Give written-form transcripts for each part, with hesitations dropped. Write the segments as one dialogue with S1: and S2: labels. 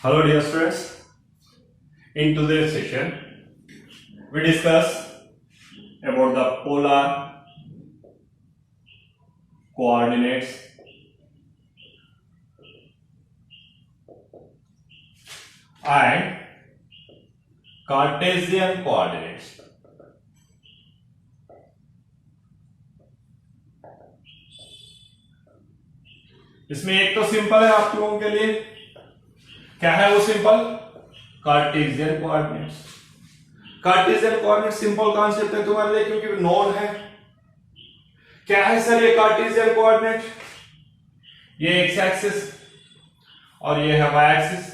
S1: Hello dear students, in today's session we discuss about the polar coordinates and Cartesian coordinates. इसमें एक तो simple है आप लोगों के लिए, क्या है वो simple? Cartesian coordinates. Cartesian coordinate simple concept है तुम्हारे लिए क्योंकि नोन है। क्या है सर ये कार्टेशियन कोऑर्डिनेट? ये एक्स एक्सिस और ये है वाई एक्सिस।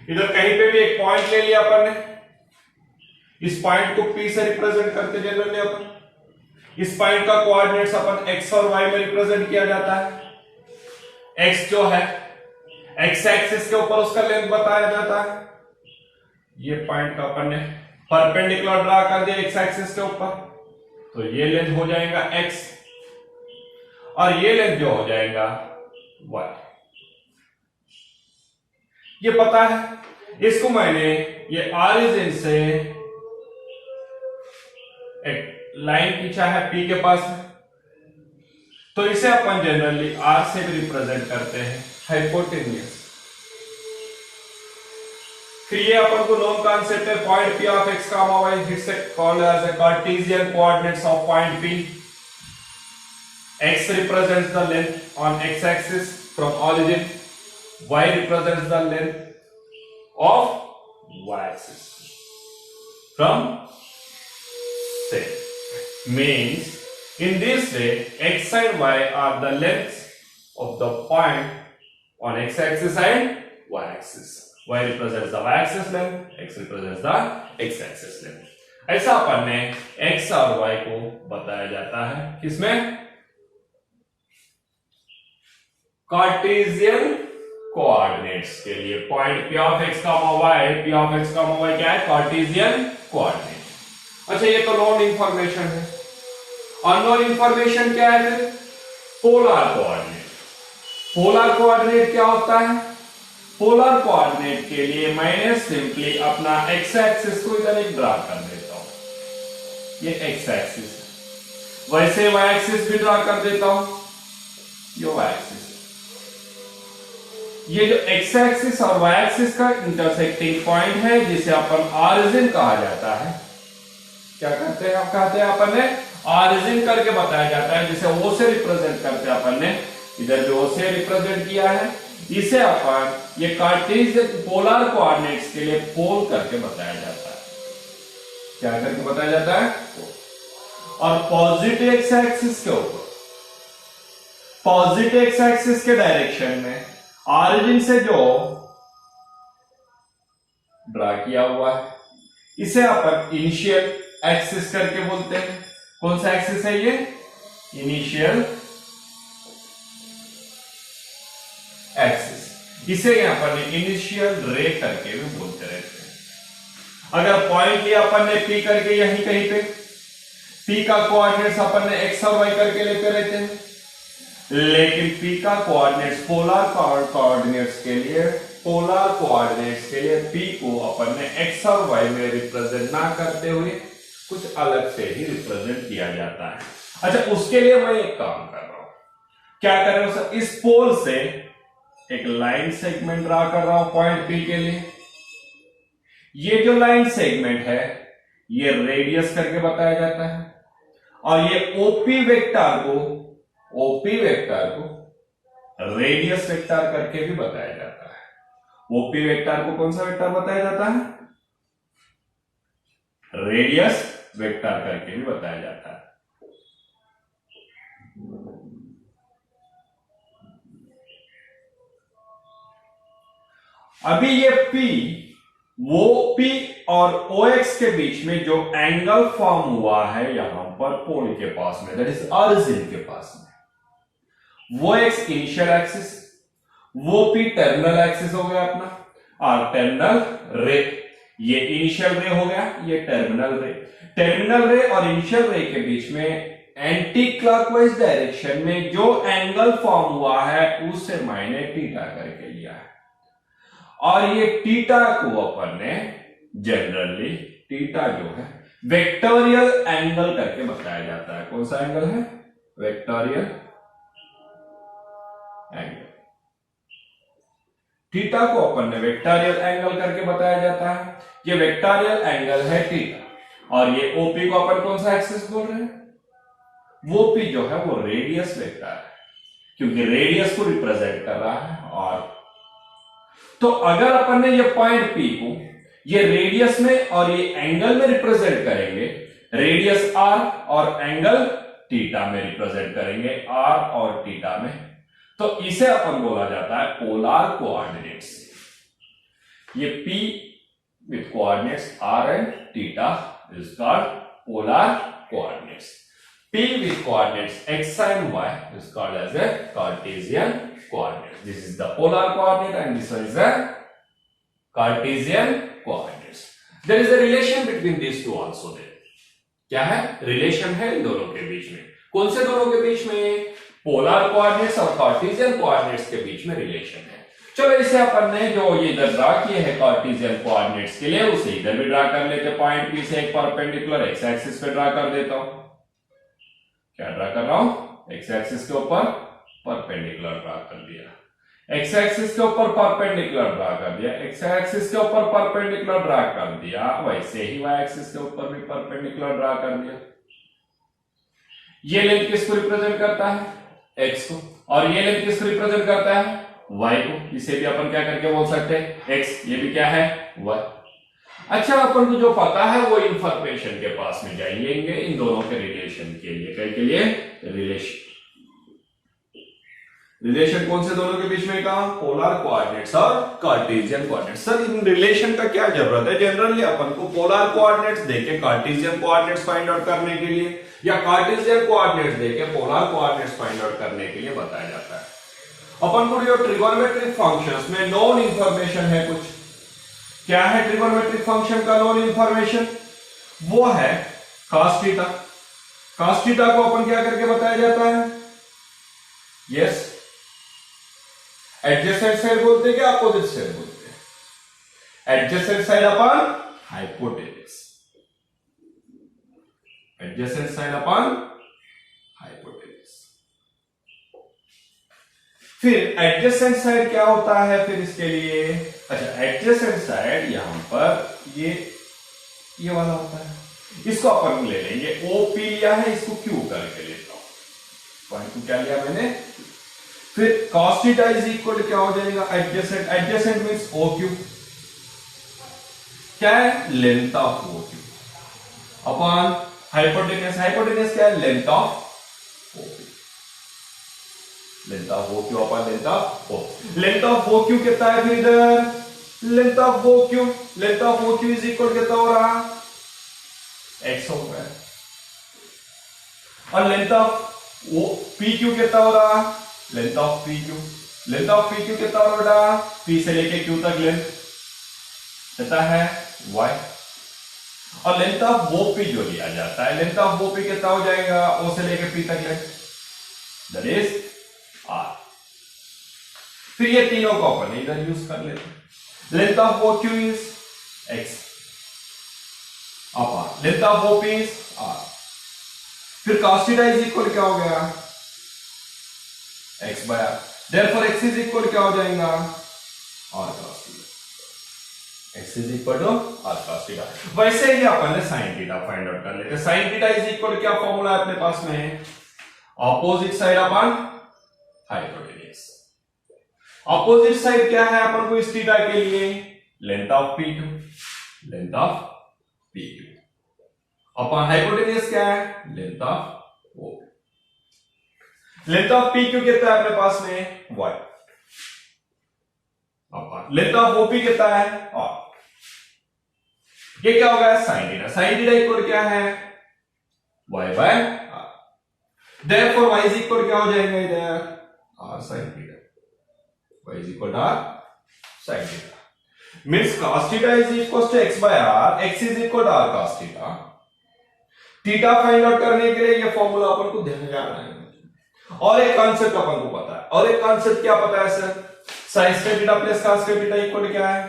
S1: इधर कहीं पे भी एक पॉइंट ले लिया अपन ने, इस पॉइंट को P से रिप्रेजेंट करते जनरली अपन। इस पॉइंट का कोऑर्डिनेट्स अपन x और y में रिप्रेजेंट किया जाता है। x जो है x एक्सिस के ऊपर उसका लेंथ बताया जाता है। ये पॉइंट का अपन ने परपेंडिकुलर ड्रा कर दिया x एक्सिस के ऊपर, तो ये लेंथ हो जाएगा x और ये लेंथ जो हो जाएगा y। ये पता है, इसको मैंने ये ऑरिजिन से एक लाइन खींचा है P के पास में, तो इसे अपन जनरली R से भी रिप्रेजेंट करते हैं, हाइपोटेन्यूज। फिर ये अपन को नोन कॉन्सेप्ट है point P of x, y, it's called as a Cartesian coordinates of point P। x represents the length on x axis from origin, y represents the length of y axis from say. Means in this way x and y are the lengths of the point on x axis and y axis. Y represents the y axis length, x represents the x axis length. ऐसा अपन ने x और y को बताया जाता है किसमें? Cartesian coordinates के लिए। Point P of x, y, P of x, y क्या है? Cartesian coordinate. अच्छा, ये तो नोन इंफॉर्मेशन है। अननोन इंफॉर्मेशन क्या है फिर? Polar coordinate. पोलर कोऑर्डिनेट क्या होता है? पोलर कोऑर्डिनेट के लिए मैंने सिंपली अपना एक्स एक्सिस को इधर एक ड्रा कर देता हूं, ये एक्स एक्सिस है। वैसे वाई एक्सिस भी ड्रा कर देता हूं, ये वाई एक्सिस। ये जो एक्स एक्सिस और वाई एक्सिस का इंटरसेक्टिंग पॉइंट है जिसे अपन ऑरिजिन कहा जाता है। क्या कहते हैं? आप कहते हैं अपन ने ऑरिजिन करके बताया जाता है, जिसे ओ से रिप्रेजेंट करते हैं अपन ने। इधर जो ओ से रिप्रेजेंट किया है इसे अपन ये कार्टेशियन पोलर कोऑर्डिनेट्स के लिए पोल करके बताया जाता है। क्या करके बताया जाता है? और पॉजिटिव एक्स एक्सिस के ऊपर, पॉजिटिव एक्स एक्सिस के डायरेक्शन में ऑरिजिन से जो ड्रा किया हुआ है इसे अपन इनिशियल एक्सिस करके बोलते हैं। कौन सा एक्सिस है ये? Initial axis. इसे यहां पर इनिशियल रे करके भी बोलते रहते हैं। अगर पॉइंट लिया अपन ने P करके यहीं कहीं पे, P का कोऑर्डिनेट्स अपन ने x और y करके लेते रहते हैं, लेकिन P का कोऑर्डिनेट्स पोलर कोऑर्डिनेट्स के लिए, पोलर कोऑर्डिनेट्स के लिए P को अपन ने x और y में रिप्रेजेंट ना करते हुए कुछ अलग से ही रिप्रेजेंट किया जाता है। अच्छा, उसके लिए मैं एक काम कर रहा हूं। क्या कर रहा हूं सर? इस पोल से एक लाइन सेगमेंट ड्रा कर रहा हूं पॉइंट P के लिए। ये जो लाइन सेगमेंट है ये रेडियस करके बताया जाता है, और ये OP वेक्टर को रेडियस वेक्टर करके भी बताया जाता है। OP वेक्टर को कौन सा वेक्टर बताया जाता है? रेडियस वेक्टर करके भी बताया जाता है। अभी ये P, वो P और OX के बीच में जो एंगल फॉर्म हुआ है यहां पर पोल के पास में, दैट इज ऑरिजिन के पास में, वो X इनिशियल एक्सिस, वो P टर्मिनल एक्सिस हो गया अपना, और टर्मिनल रे, ये इनिशियल रे हो गया, ये टर्मिनल रे। टर्मिनल रे और इनिशियल रे के बीच में एंटी क्लॉकवाइज डायरेक्शन में जो एंगल फॉर्म हुआ है उससे मैंने थीटा करके लिया है, और ये थीटा को अपन ने जनरली थीटा जो है वेक्टोरियल एंगल करके बताया जाता है। कौन सा एंगल है? Vectorial angle. थीटा को अपन ने वेक्टोरियल एंगल करके बताया जाता है। ये वेक्टोरियल एंगल है थीटा, और ये ओपी को अपन कौन सा एक्सिस बोल रहे हैं? वो पी जो है वो रेडियस वेक्टर है, क्योंकि रेडियस को रिप्रेजेंट कर रहा है। और तो अगर अपन ने ये पॉइंट पी को ये रेडियस में और ये एंगल में रिप्रेजेंट करेंगे, रेडियस आर और एंगल थीटा में रिप्रेजेंट करेंगे, आर और थीटा में, तो इसे अपन बोला जाता है पोलर कोऑर्डिनेट्स। ये p with coordinates r and theta is called polar coordinates. P with coordinates x and y is called as a Cartesian coordinate. This is the polar coordinate and this one is a Cartesian coordinates. There is a relation between these two also there. क्या है? Relation है इन दोनों के बीच में। कौन से दोनों के बीच में? पोलर कोऑर्डिनेट्स और कार्टेशियन कोऑर्डिनेट्स के बीच में रिलेशन है। चलो इसे अपन ने जो ये इधर ड्रा किए हैं कार्टेशियन कोऑर्डिनेट्स के लिए, उसे इधर भी ड्रा कर लेते। पॉइंट P से एक परपेंडिकुलर एक्स एक्सिस पे ड्रा कर देता हूं। क्या ड्रा कर रहा हूं? एक्स एक्सिस के ऊपर परपेंडिकुलर ड्रा कर दिया, एक्स एक्सिस के ऊपर परपेंडिकुलर ड्रा कर दिया, एक्स एक्सिस के ऊपर परपेंडिकुलर ड्रा कर दिया, वैसे ही वाई एक्सिस के ऊपर भी परपेंडिकुलर ड्रा कर दिया। ये लेंथ किसको रिप्रेजेंट करता है? एक्स को, और ये लेंथ किसको रिप्रेजेंट करता है? वाई को। इसे भी अपन क्या करके बोल सकते हैं? एक्स। ये भी क्या है? वाई। अच्छा, अपन को जो पता है वो इंफॉर्मेशन के पास में जाएंगे इन दोनों के रिलेशन के लिए। रिलेशन कौन से दोनों के बीच में का? पोलर कोऑर्डिनेट्स और Cartesian coordinates. Sir in relation का क्या जरूरत है? जनरली अपन को पोलर कोऑर्डिनेट्स देके कार्टेशियन कोऑर्डिनेट्स फाइंड आउट करने के लिए, या कार्टेशियन कोऑर्डिनेट्स देके पोलर कोऑर्डिनेट्स फाइंड आउट करने के लिए बताया जाता है। अपन को जो ट्रिगोनोमेट्रिक फंक्शंस में नोन इंफॉर्मेशन है कुछ। क्या है ट्रिगोनोमेट्रिक फंक्शन का नोन इंफॉर्मेशन? वो है cos थीटा। cos थीटा को अपन क्या करके बताया जाता है? यस, एडजेसेंट साइड बोलते हैं क्या अपोजिट साइड बोलते हैं? Adjacent side upon hypotenuse. Adjacent side upon hypotenuse. फिर एडजेसेंट साइड क्या होता है फिर इसके लिए? अच्छा, एडजेसेंट साइड यहां पर ये वाला होता है, इसको अपन ले लेंगे। OP लिया है, इसको Q करके लेता हूं। पॉइंट को क्या लिया मैंने? फिर cos थीटा इज इक्वल क्या हो जाएगा? एडजेसेंट। Adjacent means OQ। क्या है? Length of OQ upon hypotenuse. Hypotenuse क्या है? Length of OP। Length of OQ upon length of OP। Length of OQ कितना है फिर इधर? Length of OQ is equal कितना हो रहा? x हो गया। और लेंथ ऑफ PQ कितना हो रहा? लेंथ ऑफ PQ कितना हो रहा? P से लेके Q तक लेंथ कितना है? y। और लेंथ ऑफ OP जो लिया जाता है, लेंथ ऑफ OP कितना हो जाएगा? O से लेके P तक लेंथ, दैट इज R। फिर ये तीनों को अपन इधर यूज कर लेते हैं। Length of OQ is x upon length of OP is R। फिर cos थीटा इज इक्वल क्या हो गया? x by R। Therefore x is equal क्या हो जाएगा? R cos theta. x is equal to R cos theta. वैसे ही अपन ने sin थीटा फाइंड आउट कर लेते हैं। sin थीटा इज इक्वल क्या फॉर्मूला है अपने पास में? Opposite side upon hypotenuse. Opposite side क्या है अपन को इस थीटा के लिए? Length of PQ। Length of PQ upon hypotenuse क्या है? Length of OP। Length of PQ कितना है अपने पास में? y upon length of OP कितना है? r। ये क्या होगा? sin theta. sin theta equal क्या है? y by r। Therefore y is equal क्या हो जाएगा इधर? r sin theta. y is equal to r sin theta. Means cos theta is equal to x by r, x is equal to r cos theta. Theta find out करने के लिए ये formula अपन को ध्यान जाना है। और एक कॉन्सेप्ट अपन को पता है, और एक कॉन्सेप्ट क्या पता है sir? Sine square theta plus cos square theta equal क्या है?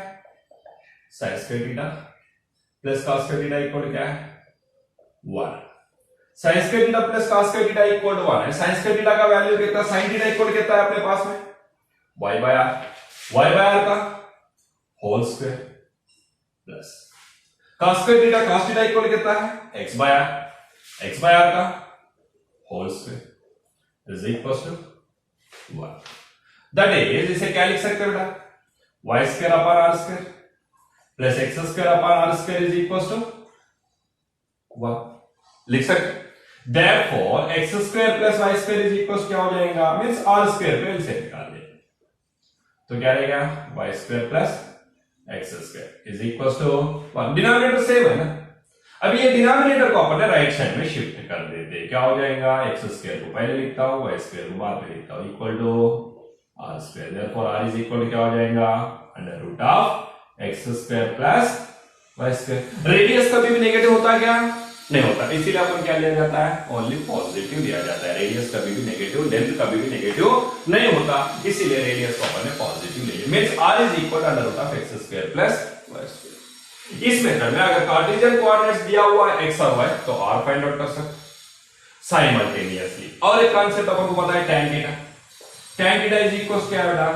S1: Sine square theta plus cos square theta equal क्या है? 1। Sine square theta plus cos square theta equal 1 है। साइन स्क्वायर थीटा का वैल्यू कितना? साइन थीटा इक्वल कितना है अपने पास में? y बाय आर का whole square plus cos square theta, cos theta equal कितना है? x बाय आर का whole square is equal to 1। That is, इसे क्या लिख सकते हैं बेटा? y square upon r square plus x square upon r square is equal to 1 लिख सकते। Therefore x square plus y square is equal क्या हो जाएगा? मींस r स्क्वायर पे इसे निकाल देंगे तो क्या रहेगा? y square plus x square is equal to 1। Denominator same है ना। अब ये डिनोमिनेटर को अपन राइट साइड में शिफ्ट कर देते, क्या हो जाएगा? x स्क्वायर को पहले लिखता हूं, y स्क्वायर को बाद में लिखता हूं, equal to r square. Therefore r is equal to क्या हो जाएगा? Under root of x square plus y square. Radius कभी भी नेगेटिव होता है क्या? नहीं होता, इसीलिए अपन क्या लिया जाता है? ओनली पॉजिटिव लिया जाता है। रेडियस कभी भी नेगेटिव, लेंथ कभी भी नेगेटिव नहीं होता, इसीलिए रेडियस को अपन ने पॉजिटिव लिया। Means r is equal under root of x square plus y square. इस मेथड में अगर कार्टेशियन कोऑर्डिनेट्स दिया हुआ है x और y तो r फाइंड आउट कर सकते साइमल्टेनियसली। और एक कांसेप्ट अपन को पता है tan theta. tan theta is equal क्या है बेटा?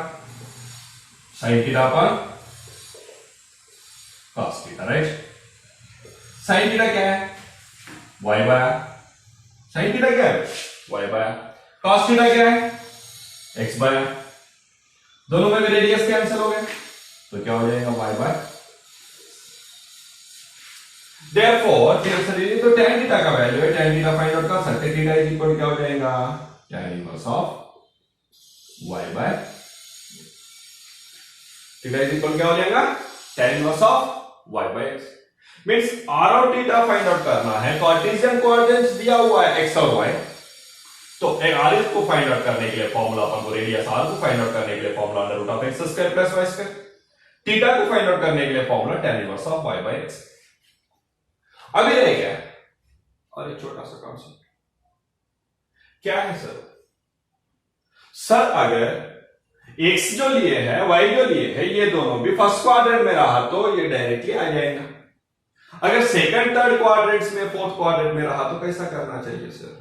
S1: sin theta upon cos theta, right? sin theta क्या है? y by r. sin theta क्या है? y by r. cos theta क्या है? x by r. दोनों में रेडियस कैंसिल हो गए तो क्या हो जाएगा? y by. देयरफॉर तो tan थीटा का वैल्यू है, tan थीटा फाइंड आउट कर सकते हैं। थीटा इज इक्वल क्या हो जाएगा? tan inverse of y by. Theta is equal क्या हो जाएगा? tan inverse of y by x। Means r और थीटा फाइंड आउट करना है। कार्टेशियन कोऑर्डिनेट्स दिया हुआ है x और y, तो r को फाइंड आउट करने के लिए फॉर्मूला अपन को रेडियस r को फाइंड आउट करने के लिए formula under root of x square plus y square. Theta को फाइंड आउट करने के लिए formula tan inverse of y by x। अभी रह गया और एक छोटा सा कॉन्सेप्ट क्या है सर? सर अगर x जो लिए है, y जो लिए है, ये दोनों भी फर्स्ट क्वाड्रेंट में रहा तो ये डायरेक्टली आ जाएगा। अगर सेकंड थर्ड क्वाड्रेंट्स में, फोर्थ क्वाड्रेंट में रहा तो कैसा करना चाहिए सर?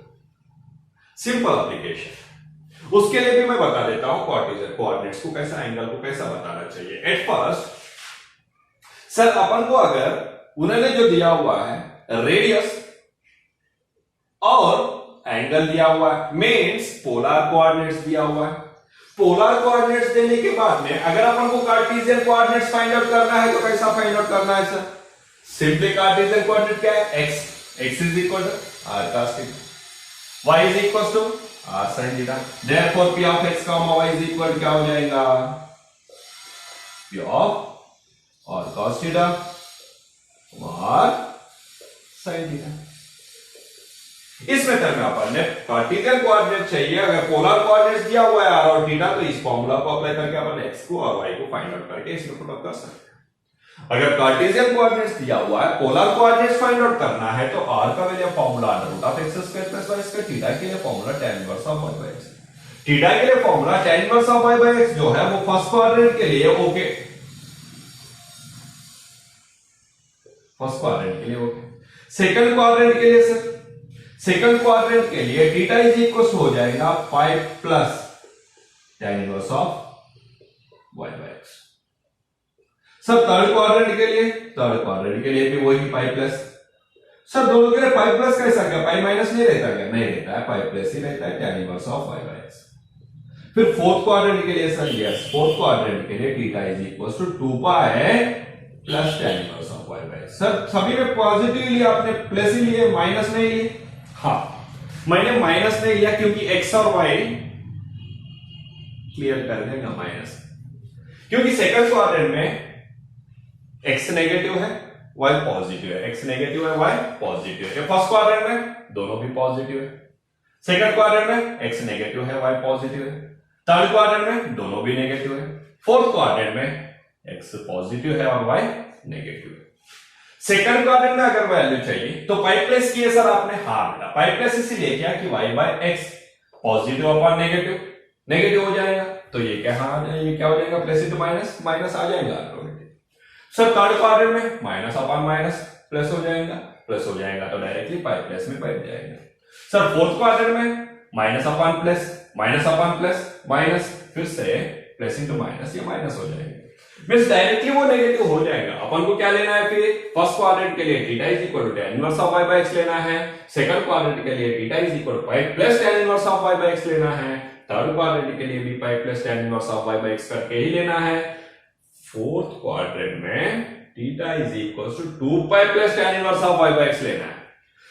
S1: सिंपल एप्लीकेशन, उसके लिए भी मैं बता देता हूं कार्टेशियन कोऑर्डिनेट्स को कैसा, एंगल को कैसा बताना चाहिए। एट फर्स्ट सर अपन को अगर उन्होंने जो दिया हुआ है रेडियस और एंगल दिया हुआ है, मींस पोलर कोऑर्डिनेट्स दिया हुआ है। पोलर कोऑर्डिनेट्स देने के बाद में अगर अपन को कार्टेशियन कोऑर्डिनेट्स फाइंड आउट करना है तो कैसा फाइंड आउट करना है सर? सिंपली कार्टेशियन कोऑर्डिनेट क्या है? x is equal to r cos theta, y is equal to r sin theta. Therefore p of x, y is equal क्या हो जाएगा? p of r cos theta r sin theta. इस method में अपन ने Cartesian coordinate चाहिए। अगर polar coordinates दिया हुआ है r और थीटा तो इस फॉर्मूला को अप्लाई करके अपन x को और y को फाइंड आउट करके इसमें पुट अप कर सकते हैं। अगर कार्टेशियन कोऑर्डिनेट्स दिया हुआ है, पोलर कोऑर्डिनेट्स फाइंड आउट करना है तो r का value formula under root of x square plus y square. Theta के लिए formula tan inverse of y by x। Theta के लिए formula tan inverse of y by x जो है वो फर्स्ट क्वाड्रेंट के लिए ओके, फर्स्ट क्वाड्रेंट के लिए ओके। सेकंड क्वाड्रेंट के लिए सर, सेकंड क्वाड्रेंट के लिए थीटा इज इक्वल हो जाएगा 5 plus tan inverse of y by x। Sir third quadrant के लिए, थर्ड क्वाड्रेंट के लिए भी वही 5 प्लस। सर दोनों के लिए 5 प्लस कैसा, क्या 5 माइनस नहीं रहता क्या? नहीं रहता है, 5 प्लस ही रहता है, tan inverse of y by x। फिर फोर्थ क्वाड्रेंट के लिए सर, यस फोर्थ क्वाड्रेंट के लिए theta is equal to 2 pi plus tan inverse of y by x। Sir सभी में पॉजिटिव लिया आपने, प्लस ही लिए, माइनस नहीं लिए? हाँ, मैंने माइनस नहीं लिया क्योंकि x और y क्लियर कर देगा माइनस, क्योंकि सेकंड क्वाड्रेंट में x नेगेटिव है, y पॉजिटिव है, x नेगेटिव है, y पॉजिटिव है। फर्स्ट क्वाड्रेंट में दोनों भी पॉजिटिव है, सेकंड क्वाड्रेंट में x नेगेटिव है, y पॉजिटिव है, थर्ड क्वाड्रेंट में दोनों भी नेगेटिव है, फोर्थ क्वाड्रेंट में x पॉजिटिव है और y नेगेटिव है। सेकंड क्वाड्रेंट में अगर वैल्यू चाहिए तो पाई प्लस किए सर आपने, हाँ बेटा पाई प्लस इसीलिए किया कि y by x positive upon negative, negative हो जाएगा तो ये क्या, हाँ ये क्या हो जाएगा, प्लस इंटू माइनस, माइनस आ जाएगा ऑटोमेटिक। सर थर्ड क्वाड्रेंट में माइनस अपॉन माइनस प्लस हो जाएगा, प्लस हो जाएगा तो डायरेक्टली पाई प्लस में बैठ जाएगा। सर फोर्थ क्वाड्रेंट में minus upon plus, minus upon plus minus, फिर से प्लस इंटू माइनस, ये माइनस हो जाएगा, मींस डायरेक्टली वो नेगेटिव हो जाएगा। अपन को क्या लेना है फिर, फर्स्ट क्वाड्रेंट के लिए theta is equal to tan inverse of y by x लेना है, सेकंड क्वाड्रेंट के लिए theta is equal to pi plus tan inverse of y by x लेना है, थर्ड क्वाड्रेंट के लिए भी pi plus tan inverse of y by x करके ही लेना है, फोर्थ क्वाड्रेंट में theta is equal to 2 pi plus tan inverse of y by x लेना है।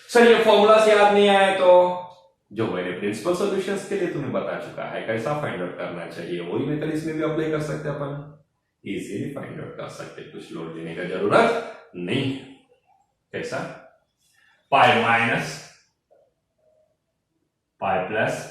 S1: सर ये फॉर्मूला से याद नहीं आया तो जो मैंने प्रिंसिपल सॉल्यूशंस के लिए तुम्हें बता चुका है कैसा फाइंड आउट करना चाहिए, वही मेथड इसमें भी अप्लाई कर सकते हैं अपन, इजीली फाइंड आउट कर सकते, कुछ लोड देने का जरूरत नहीं है। कैसा, पाई minus pi plus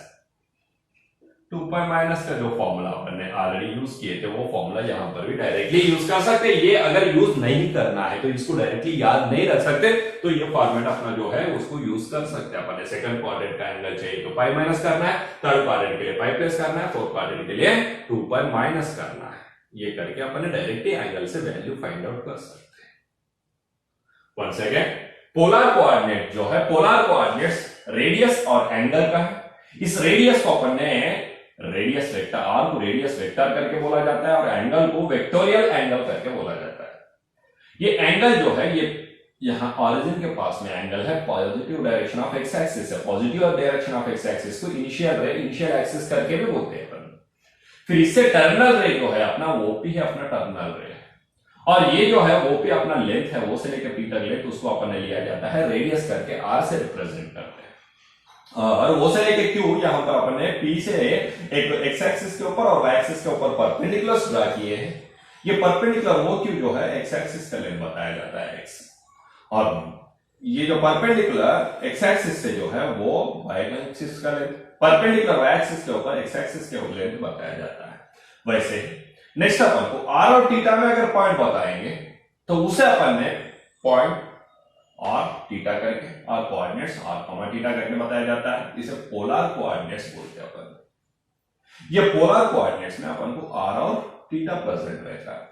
S1: 2 pi minus का जो फॉर्मूला अपन ने ऑलरेडी यूज किए थे वो फॉर्मूला यहां पर भी डायरेक्टली यूज कर सकते। ये अगर यूज नहीं करना है तो इसको डायरेक्टली याद नहीं रख सकते तो ये फॉर्मेट अपना जो है उसको यूज कर सकते हैं अपन। सेकंड क्वाड्रेंट का एंगल चाहिए तो पाई माइनस करना है, थर्ड क्वाड्रेंट के लिए पाई प्लस करना है, फोर्थ क्वाड्रेंट के लिए 2 पाई माइनस करना है। ये करके अपन डायरेक्टली एंगल से वैल्यू फाइंड आउट कर सकते हैं। वंस अगेन पोलर कोऑर्डिनेट जो है, पोलर कोऑर्डिनेट्स रेडियस और एंगल का है। इस रेडियस को अपन ने रेडियस वेक्टर, आर को रेडियस वेक्टर करके बोला जाता है और एंगल को वेक्टोरियल एंगल करके बोला जाता है। ये एंगल जो है ये यहां ऑरिजिन के पास में एंगल है, positive direction of x axis है, positive direction of x axis को इनिशियल रे, इनिशियल एक्सिस करके भी बोलते हैं अपन। फिर इससे टर्मिनल रे जो है अपना ओपी है, अपना टर्मिनल रे, और ये जो है ओपी अपना लेंथ है, वो से लेकर पी तक लेंथ उसको अपन ने लिया जाता है रेडियस करके, आर से रिप्रेजेंट करते हैं। और वो से लेके क्यू यहां पर अपन ने पी से एक एक्स एक्सिस के ऊपर और वाई एक्सिस के ऊपर परपेंडिकुलर्स ड्रा किए हैं। ये परपेंडिकुलर वो क्यू जो है एक्स एक्सिस का लेंथ बताया जाता है एक्स, और ये जो परपेंडिकुलर एक्स एक्सिस से जो है वो वाई एक्सिस का लेंथ, परपेंडिकुलर वाई एक्सिस के ऊपर एक्स एक्सिस के लेंथ बताया जाता है। वैसे नेक्स्ट अपन को आर और थीटा में अगर पॉइंट बताएंगे तो उसे अपन ने पॉइंट और थीटा करके, और कोऑर्डिनेट्स आर कॉमा थीटा करके बताया जाता है। इसे पोलर कोऑर्डिनेट्स बोलते हैं अपन। ये पोलर कोऑर्डिनेट्स में अपन को आर और थीटा प्रेजेंट रहता है।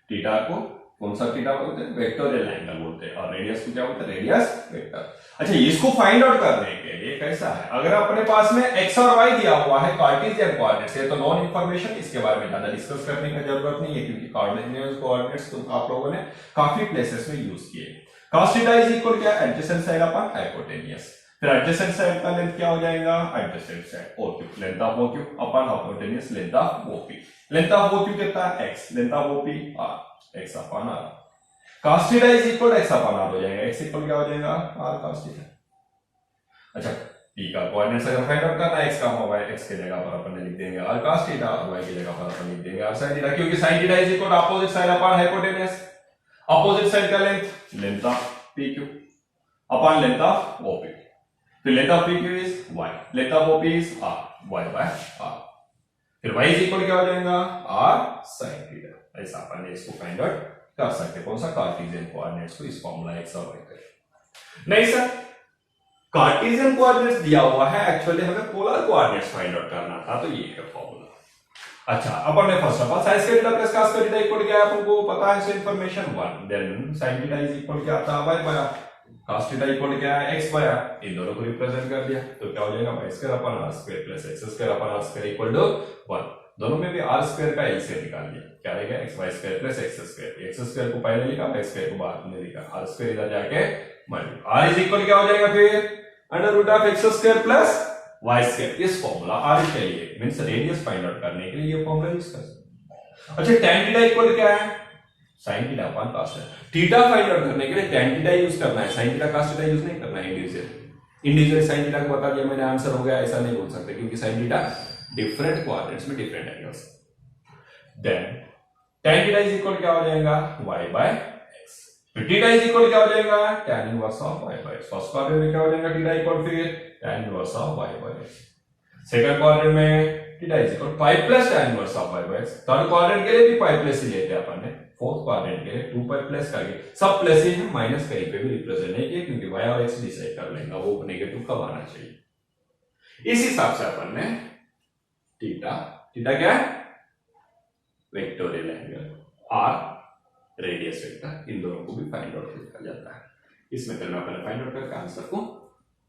S1: थीटा को कौन सा थीटा बोलते हैं, वेक्टोरियल एंगल बोलते हैं, और रेडियस को क्या बोलते हैं, रेडियस वेक्टर। अच्छा, इसको फाइंड आउट करने के लिए कैसा है, अगर अपने पास में एक्स और वाई दिया हुआ है कार्टेशियन कोऑर्डिनेट्स है तो नॉन इंफॉर्मेशन, इसके बारे में ज्यादा डिस्कस करने की जरूरत नहीं है क्योंकि कार्टेशियन कोऑर्डिनेट्स तो आप लोगों ने काफी प्लेसेस में यूज किए। cos थीटा इज इक्वल क्या, एडजेसेंट साइड अपॉन हाइपोटेन्यूस। फिर एडजेसेंट साइड का लेंथ क्या हो जाएगा, adjacent side OQ, length of OQ upon hypotenuse length of OP। Length of OQ कितना है, x, length of OP r, x upon r। cos theta is equal x upon r हो जाएगा, x equal क्या हो जाएगा, r cos theta. अच्छा, p का coordinates अगर फाइंड आउट करना है x का होगा, x की जगह पर अपन लिख देंगे r cos थीटा और y की जगह पर अपन लिख देंगे r sin थीटा, क्योंकि sin theta is equal opposite side upon hypotenuse. Opposite side का length, length of PQ upon length of OP। फिर length of PQ is y, length of OP is r, y by r। फिर y is equal क्या हो जाएगा, r sin theta. ऐसा अपन ने इसको find out कर सकते हैं। कौन सा, कार्टेशियन कोऑर्डिनेट्स को, इस फॉर्मूला x और y का। नहीं सर, कार्टेशियन कोऑर्डिनेट्स दिया हुआ है, एक्चुअली हमें पोलर कोऑर्डिनेट्स फाइंड आउट करना था, तो ये है फॉर्मूला। अच्छा, अपन ने first of all sin square theta plus cos theta equal क्या है अपन को पता है, so information 1। Then sin theta is equal क्या आता है, y by r। cos theta equal क्या है, x बाय r। इन दोनों को रिप्रेजेंट कर दिया तो क्या हो जाएगा, y square upon r square plus x square upon r square equal to 1। दोनों में भी r स्क्वायर का एलसीएम निकाल लिया, क्या रहेगा, xy square plus x square. x square को पहले लिखा, y स्क्वायर को बाद में लिखा, r स्क्वायर इधर जाके मल्टीप्लाई, r इज इक्वल क्या हो जाएगा फिर under root of x square plus y square. इस फॉर्मूला r के लिए मींस रेडियस फाइंड आउट करने के लिए ये फॉर्मूला यूज कर सकते हैं। अच्छा, tan थीटा इक्वल क्या है, sin theta upon cos theta. Theta find out करने के लिए tan थीटा यूज करना है, sin theta cos theta use नहीं करना है। इंडिविजुअल sin थीटा को बता दिया मैंने, आंसर हो गया, ऐसा नहीं बोल सकते क्योंकि sin थीटा डिफरेंट कोऑर्डिनेट्स में different angles. Then tan theta is equal क्या हो जाएगा, y बाय x। फिर थीटा इज इक्वल क्या हो जाएगा, tan inverse of y by x। First quadrant में क्या हो जाएगा, थीटा इक्वल फिर tan inverse of y by x। Second quadrant में theta is equal pi plus tan inverse of pi by x। Third quadrant के लिए भी pi plus ही लेते हैं अपन ने। फोर्थ क्वाड्रेंट के लिए 2 पाई प्लस करके सब प्लस ही है, माइनस कहीं पे भी रिप्रेजेंट नहीं किया क्योंकि y और x डिसाइड कर लेंगे वो नेगेटिव कब आना चाहिए। इस हिसाब से अपन ने थीटा क्या है vectorial angle r radius vector इन दोनों को भी फाइंड आउट किया जाता है। इस मेथड में अपन फाइंड आउट करके आंसर को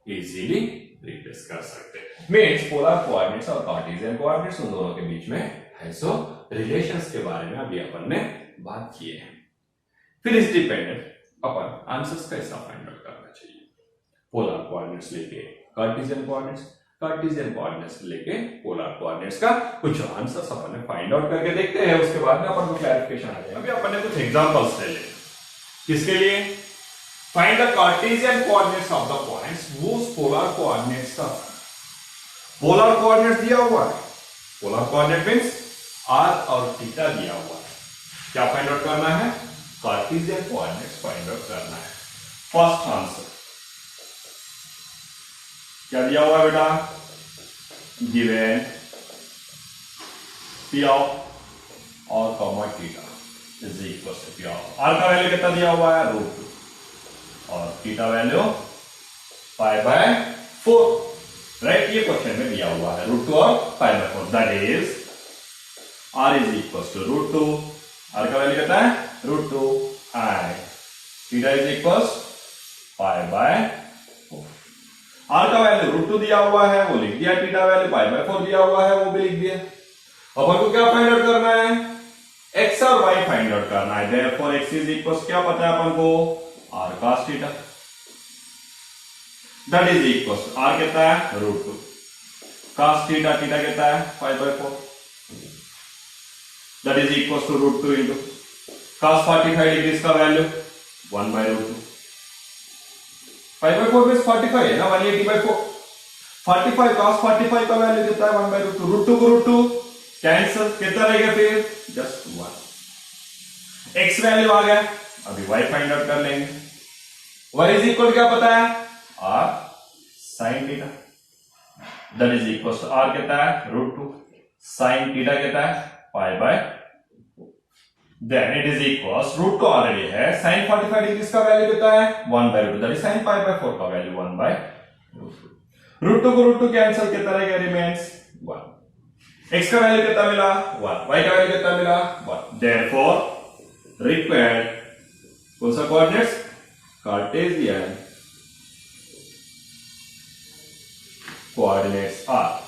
S1: इजीली रिप्लेस कर सकते हैं। मींस पोलर कोऑर्डिनेट्स और कार्टेशियन कोऑर्डिनेट्स उन दोनों के बीच में है सो रिलेशंस के बारे में अभी अपन ने बात की है। फिर इस डिपेंडेंट अपन आंसर्स कैसा फाइंड आउट करना चाहिए। पोलर कोऑर्डिनेट्स लेके कार्टेशियन कोऑर्डिनेट्स लेके पोलर कोऑर्डिनेट्स का कुछ आंसर्स अपन ने फाइंड आउट करके देखते हैं, उसके बाद में अपन को क्लैरिफिकेशन आ जाएगा। अभी अपन ने कुछ एग्जांपल्स ले लिए। किसके लिए? Find the Cartesian coordinates of the points whose polar coordinates are polar coordinates दिया हुआ है। polar coordinate means r और थीटा दिया हुआ है। क्या फाइंड आउट करना है? Cartesian coordinates फाइंड आउट करना है। फर्स्ट आंसर क्या दिया हुआ है बेटा? गिवन p ऑफ और comma theta is equal to p of r का वैल्यू कितना दिया हुआ है? √2 और theta value pi by 4, right? ये क्वेश्चन में दिया हुआ है √2 और pi by 4, that is r is equal to √2, r का वैल्यू कितना है? √2 and theta is equal pi by 4। r का वैल्यू √2 दिया हुआ है वो लिख दिया, थीटा वैल्यू पाई बाय 4 दिया हुआ है वो भी लिख दिया। अब हमको क्या फाइंड आउट करना है? x और y फाइंड आउट करना है। देयरफॉर x इज इक्वल क्या पता है अपन को? r cos theta that is equal r कितना है? √2 cos थीटा कितना है? Pi by 4 that is equal to √2 into cos 45 degree का वैल्यू 1 बाय √2। पाई बाय 4 में 45 है ना, 180 बाय 4 45 cos 45 का वैल्यू कितना है? 1 बाय √2। √2 को √2 कैंसिल, कितना रहेगा फिर? जस्ट 1। x वैल्यू आ गया, अभी y फाइंड आउट कर लेंगे। y इज इक्वल क्या पता है? r sin theta that is equal to r कितना है? √2 sin थीटा कितना है? Pi by 4। Then it is equal √2 already है, sin 45 डिग्री का वैल्यू कितना है? 1 by √2 that is sin pi by 4 का वैल्यू 1 बाय √2 को √2 कैंसिल, कितना रहेगा? रिमेंस 1। x का वैल्यू कितना मिला? 1। y का वैल्यू कितना मिला? 1। देयरफॉर रिक्वायर्ड कौन सा कोऑर्डिनेट्स? Cartesian coordinates are.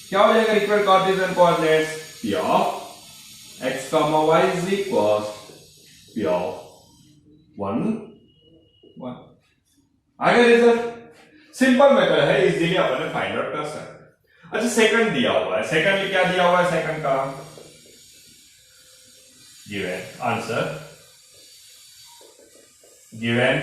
S1: क्या हो जाएगा required Cartesian coordinates? p of x, y is equal p of 1 1। आगे रिजल्ट सिंपल मेथड है, इजीली अपन फाइंड आउट कर सकते हैं। अच्छा सेकंड दिया हुआ है, सेकंड में क्या दिया हुआ है? सेकंड का given आंसर given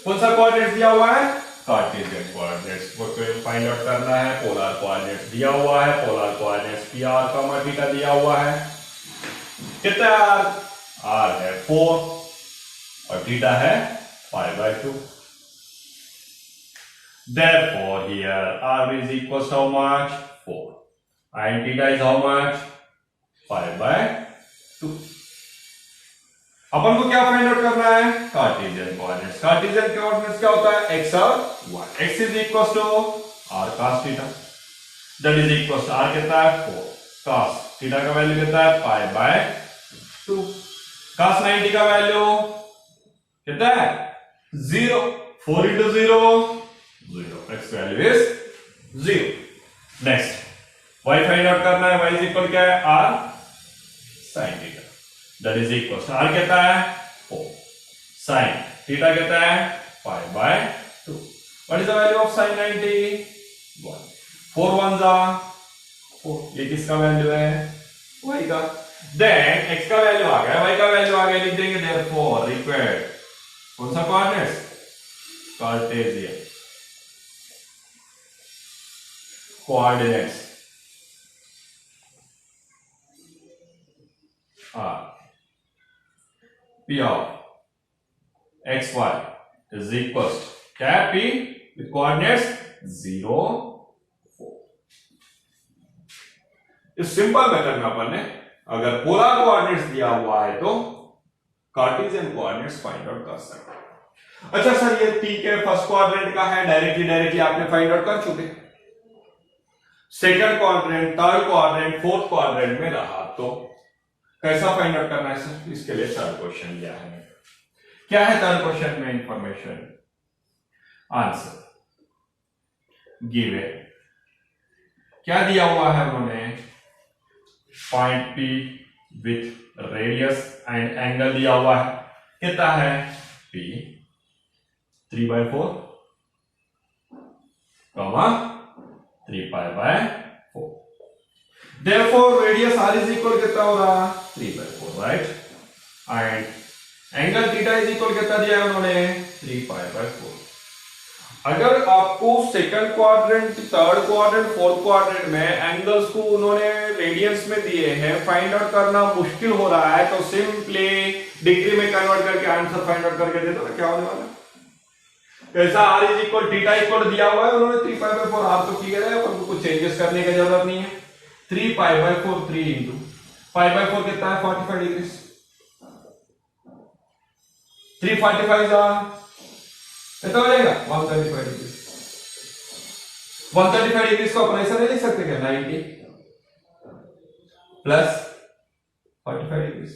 S1: कौन सा कोऑर्डिनेट दिया हुआ है? कार्टेशियन कोऑर्डिनेट्स को फाइंड आउट करना है। पोलर कोऑर्डिनेट्स दिया हुआ है, polar coordinates p r comma theta दिया हुआ है। कितना r है 4 और थीटा है pi by 2। Therefore here r is equals to how much? 4 and theta is how much? Pi by 2। अपन को क्या फाइंड आउट करना है? Cartesian coordinates. कार्टेशियन कोऑर्डिनेट्स क्या होता है? x और y। x is equal to r cos theta that is equal to r कितना है? 4 cos थीटा का वैल्यू कितना है? Pi by 2। cos 90 का वैल्यू कितना है? 0। 4 into 0 0। x value is 0। Next y find out करना है। y इज इक्वल क्या है? r sin theta that is equal to r कितना है? 4 sin थीटा कितना है? Pi by 2। What is the value of sin 90? 1। 4 1 जा 4। ये किसका वैल्यू है? y का। देन x का वैल्यू आ गया, y का वैल्यू आ गया, लिख देंगे देयरफॉर रिक्वायर्ड कौन सा coordinates? Cartesian coordinates are p of xy is equals क्या है P विद कोऑर्डिनेट्स 0 4। इस सिंपल मेथड में अपन ने अगर पोलर कोऑर्डिनेट्स दिया हुआ है तो कार्टेशियन कोऑर्डिनेट्स फाइंड आउट कर सकते हैं। अच्छा सर ये P के फर्स्ट क्वाड्रेंट का है, डायरेक्टली आपने फाइंड आउट कर चुके। Second quadrant, third quadrant, fourth quadrant में रहा तो कैसा फाइंड आउट करना है सर? इसके लिए थर्ड क्वेश्चन दिया है। क्या है थर्ड क्वेश्चन में इंफॉर्मेशन? Answer given. क्या दिया हुआ है उन्होंने? Point P with radius and angle दिया हुआ है। कितना है? P 3/4 3π/4। Therefore radius r is equal कितना हो रहा? 3/4, right? And angle theta is equal कितना दिया है उन्होंने? 3π/4। अगर आपको second quadrant, third quadrant, fourth quadrant में एंगल्स को उन्होंने रेडियंस में दिए हैं, फाइंड आउट करना मुश्किल हो रहा है, तो सिंपली डिग्री में कन्वर्ट करके आंसर फाइंड आउट करके दे दो। क्या होने वाला? कैसा? r is equal theta equal दिया हुआ है उन्होंने 3π/4, r तो क्लियर है, पर कुछ चेंजेस करने की जरूरत नहीं है। 3π/4 3 इंटू π/4 कितना है? 45 डिग्री। 345 कितना हो जाएगा? 135 डिग्री। 135 डिग्री को अपन ऐसा नहीं लिख सकते क्या? 90 प्लस 45 डिग्री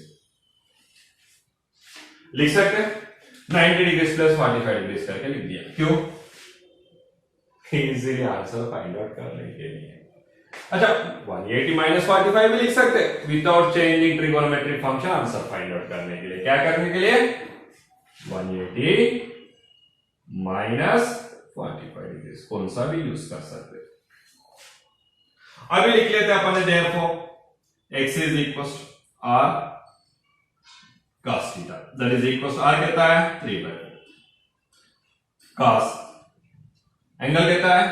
S1: लिख सकते हैं। 90 डिग्री प्लस 45 डिग्री करके लिख दिया। क्यों? इजीली आंसर फाइंड आउट करने के लिए। अच्छा 180 माइनस 45 भी लिख सकते without changing trigonometric function answer find out करने के लिए। क्या करने के लिए? 180 माइनस 45 डिग्री कौन सा भी यूज कर सकते। अभी लिख लेते हैं अपन ने therefore x is equal to r cos theta that is equal to r कितना है? 3/4 cos एंगल कितना है?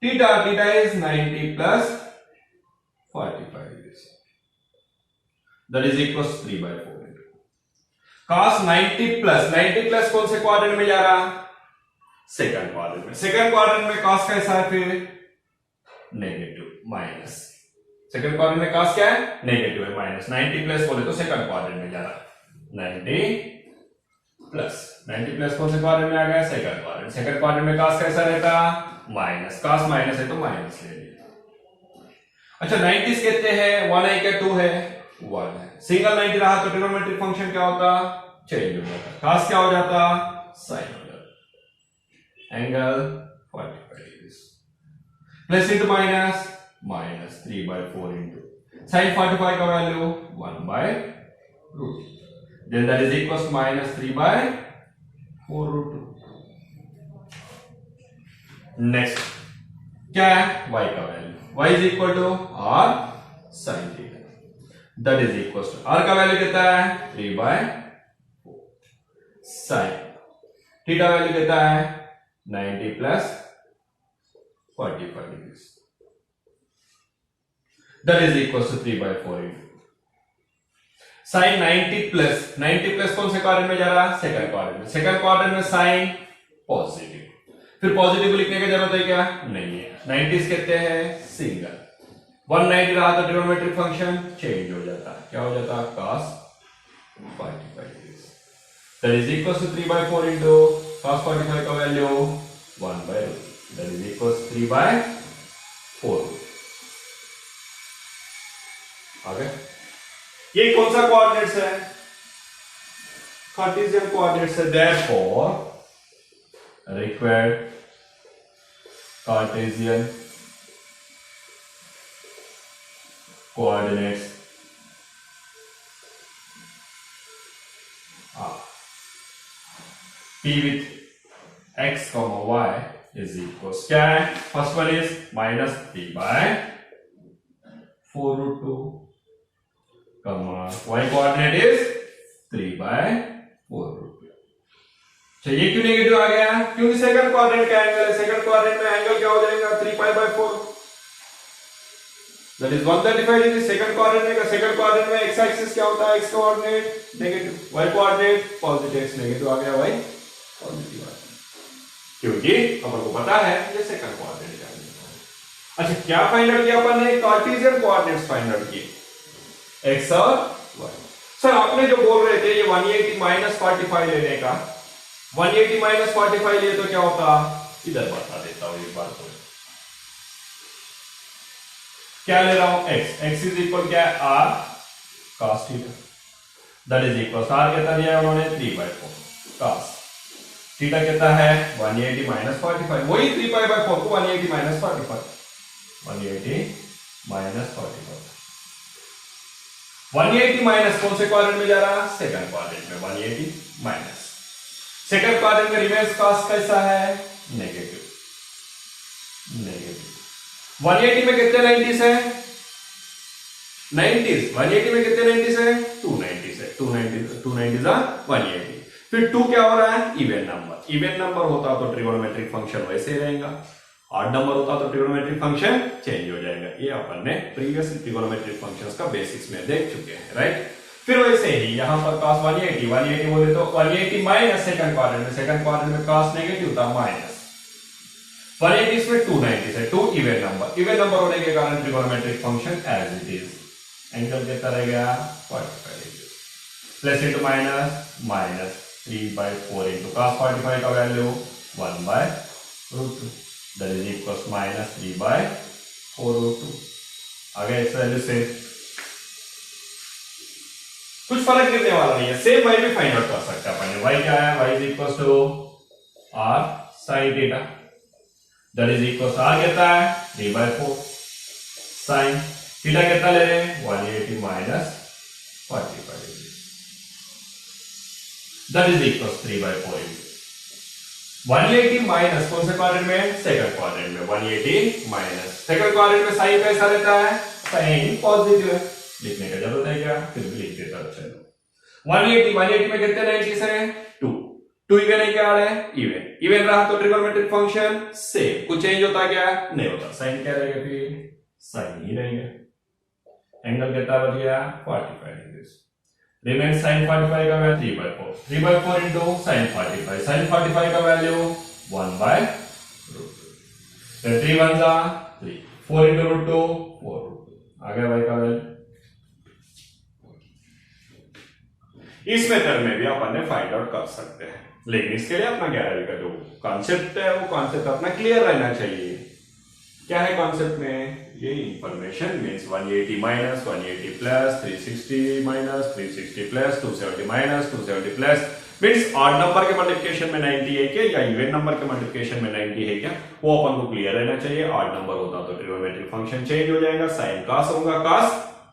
S1: Theta is 90 plus 45 degree that is equal to 3/4 cos 90 plus कौन से क्वाड्रेंट में जा रहा? सेकंड क्वाड्रेंट में। सेकंड क्वाड्रेंट में cos कैसा है फिर? Negative, minus. सेकंड क्वाड्रेंट में cos क्या है? नेगेटिव है, माइनस। 90 प्लस बोले तो सेकंड क्वाड्रेंट में जा रहा। 90 प्लस कौन से क्वाड्रेंट में आ गया? Second quadrant. सेकंड क्वाड्रेंट में cos कैसा रहता? माइनस। cos माइनस है तो माइनस ले लिया। अच्छा 90 कितने हैं? 1 है क्या 2 है? 1 है। सिंगल 90 रहा तो ट्रिगोनोमेट्रिक फंक्शन क्या होता? चेंज हो जाता। cos क्या हो जाता? sin हो जाता। Angle 45 degree plus into minus minus 3/4 into sin 45 का value 1/√2 then that is equal to minus 3/4√2। Next क्या है? y का value y is equal to r sin theta that is equal to r का value कितना है? 3/4 sin theta value कितना है? 90 plus 45 degree that is equal to 3/4 sin 90 plus कौन से क्वाड्रेंट में जा रहा? सेकंड क्वाड्रेंट में। सेकंड क्वाड्रेंट में sin पॉजिटिव, फिर पॉजिटिव लिखने की जरूरत है क्या? नहीं है। 90 कितने हैं? सिंगल। 190 रहा तो ट्रिगोनोमेट्रिक फंक्शन चेंज हो जाता है। क्या हो जाता? cos 45 degree that is equal to 3/4 into cos 45 का value 1/√2 that is equal to 3/4। आगे ये कौन सा कोऑर्डिनेट्स है? कार्टेशियन कोऑर्डिनेट्स है। Therefore required Cartesian coordinates P with x, y is equals क्या है? First one is minus 3/4√2 y coordinate is 3/4√2। ये क्यों नेगेटिव आ गया? क्योंकि सेकंड क्वाड्रेंट का एंगल है। सेकंड क्वाड्रेंट में एंगल क्या हो जाएगा? 3π/4 that is 135 degree. Second quadrant में x एक्सिस क्या होता है? x coordinate negative, y coordinate positive. x negative आ गया, y पॉजिटिव आ गया। क्योंकि अपन को पता है ये सेकंड कोऑर्डिनेट है। अच्छा, क्या फाइंड आउट किया अपन ने? कार्टेशियन कोऑर्डिनेट्स फाइंड आउट किए, एक्स और वाई। सर आपने जो बोल रहे थे ये 180 माइनस 45 लेने का, 180 माइनस 45 लिए तो क्या होता, इधर बता देता हूं एक बार तो। क्या ले रहा हूं? x, x इज इक्वल क्या है? r cos theta, that is equal, r कितना दिया है उन्होंने? 3/4 cos थीटा कितना है? 180 माइनस 45, वही 3/4 को 180 माइनस 45, 180 माइनस 45, 180 माइनस कौन से क्वाड्रेंट में जा रहा? सेकंड क्वाड्रेंट में। 180 माइनस सेकंड क्वाड्रेंट में रिवर्स cos कैसा है? Negative, negative. 180 में कितने 90s है? 90s। 180 में कितने 90s है? 290s है। 290s 180। फिर 2 क्या हो रहा है? Even number. इवन नंबर होता तो ट्रिगोनोमेट्रिक फंक्शन वैसे ही रहेगा, ऑड नंबर होता तो ट्रिगोनोमेट्रिक फंक्शन चेंज हो जाएगा। ये अपन ने प्रीवियस ट्रिगोनोमेट्रिक फंक्शंस का बेसिक्स में देख चुके हैं, राइट। फिर वैसे ही यहां पर cos 180 बोले तो 180 माइनस सेकंड क्वाड्रेंट में, सेकंड क्वाड्रेंट में cos नेगेटिव था, माइनस 180 इसमें 290 है, 2 इवन नंबर, इवन नंबर होने के कारण trigonometric function as it is, angle कितना रह गया? 45 degree, plus into minus, minus 3/4 into cos 45 का value 1/√2, that is equals minus 3/4√2। आगे इस वैल्यू से कुछ फर्क गिरने वाला नहीं है, सेम y भी फाइंड आउट कर सकते हैं अपन। y क्या है? y is equals to r sin theta, that is equals r कितना है? 3/4 sin थीटा कितना ले रहे हैं? 180 minus 45 degree, that is equals 3/4। 180 minus कौन से क्वाड्रेंट में? सेकंड क्वाड्रेंट में। 180 माइनस सेकंड क्वाड्रेंट में साइन कैसा रहता है? साइन पॉजिटिव है, लिखने का जरूरत है क्या? फिर भी लिख देता हूं, चलो। 180 में कितने 90s है? 2 इवन है क्या? इवन, इवन रहा तो ट्रिगोनोमेट्रिक फंक्शन सेम, कुछ चेंज होता क्या? नहीं होता। साइन क्या रहेगा? फिर साइन ही रहेगा। एंगल कितना बच गया? 45 डिग्री, रिमेन sin 45 का वैल्यू 3/4, 3/4 इंटू sin 45, sin 45 का वैल्यू 1/√2, 3 1 जा 3, 4 इंटू √2 4√2, आ गया y का वैल्यू। इस मेथड में भी अपन ने फाइंड आउट कर सकते हैं, लेकिन इसके लिए अपना 11वीं का जो कॉन्सेप्ट है वो कॉन्सेप्ट अपना क्लियर रहना चाहिए। क्या है कॉन्सेप्ट में? ये information means 180 minus 180 plus 360 minus 360 plus 270 minus 270 plus means odd number के मल्टीप्लिकेशन में 90 है क्या, या इवन नंबर के मल्टीप्लिकेशन में 90 है क्या, वो अपन को क्लियर रहना चाहिए। ऑड नंबर होता तो ट्रिगोनोमेट्रिक फंक्शन चेंज हो जाएगा, साइन cos होगा cos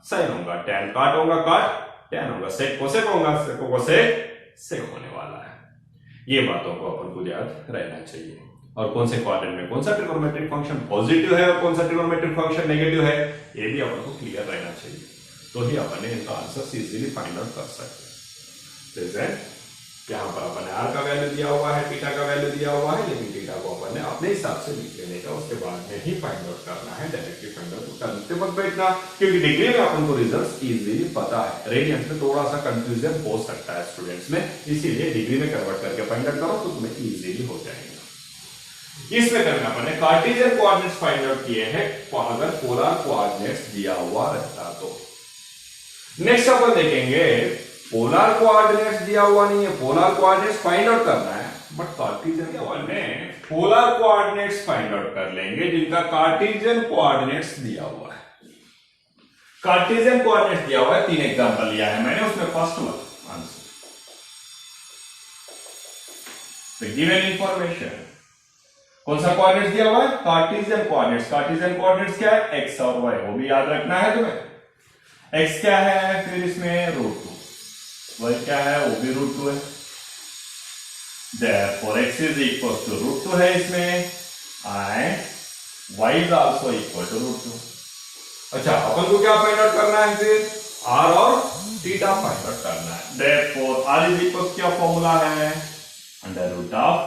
S1: साइन होगा, tan cot होगा cot tan होगा, sec cosec होगा sec cosec sec होने वाला है। ये बातों को अपन को याद रहना चाहिए। और कौन से क्वाड्रेंट में कौन सा ट्रिगोनोमेट्रिक फंक्शन पॉजिटिव है और कौन सा ट्रिगोनोमेट्रिक फंक्शन नेगेटिव है, ये भी अपन को क्लियर रहना चाहिए, तो ही अपन इनका आंसर इजीली फाइंड आउट कर सकते हैं। जैसे यहाँ पर अपन ने r का वैल्यू दिया हुआ है, थीटा का वैल्यू दिया हुआ है, लेकिन थीटा को अपन ने अपने हिसाब से लिख लेने का, उसके बाद में ही फाइंड आउट करना है। डायरेक्टली फाइंड आउट करते वक्त बैठना, क्योंकि डिग्री में अपन को रिजल्ट्स इजीली पता है, रेडियंस में थोड़ा सा कंफ्यूजन हो सकता है स्टूडेंट्स में, इसीलिए डिग्री में कन्वर्ट करके फाइंड आउट करो तो तुम्हें इजीली हो जाएगा। इसमें करना अपन ने कार्टेशियन कोऑर्डिनेट्स फाइंड आउट किए हैं, अगर पोलर कोऑर्डिनेट्स दिया हुआ रहता तो। नेक्स्ट अपन देखेंगे पोलर कोऑर्डिनेट्स दिया हुआ नहीं है, पोलर कोऑर्डिनेट्स फाइंड आउट करना है, but Cartesian coordinate polar coordinates find out कर लेंगे जिनका कार्टेशियन कोऑर्डिनेट्स दिया हुआ है। कार्टेशियन कोऑर्डिनेट्स दिया हुआ है, 3 एग्जांपल लिया है मैंने, उसमें first one answer the given information. कौन सा कोऑर्डिनेट्स दिया हुआ है? Cartesian coordinates. कार्टेशियन कोऑर्डिनेट्स क्या है? x और y, वो भी याद रखना है तुम्हें। x क्या है? फिर इसमें √2, y क्या है? वो भी √2 है, therefore x is equal to √2 है इसमें, and y is also equal to √2। अच्छा, अपन को क्या फाइंड आउट करना है? फिर r और थीटा फाइंड आउट करना है। therefore r is equal क्या फॉर्मूला है? √of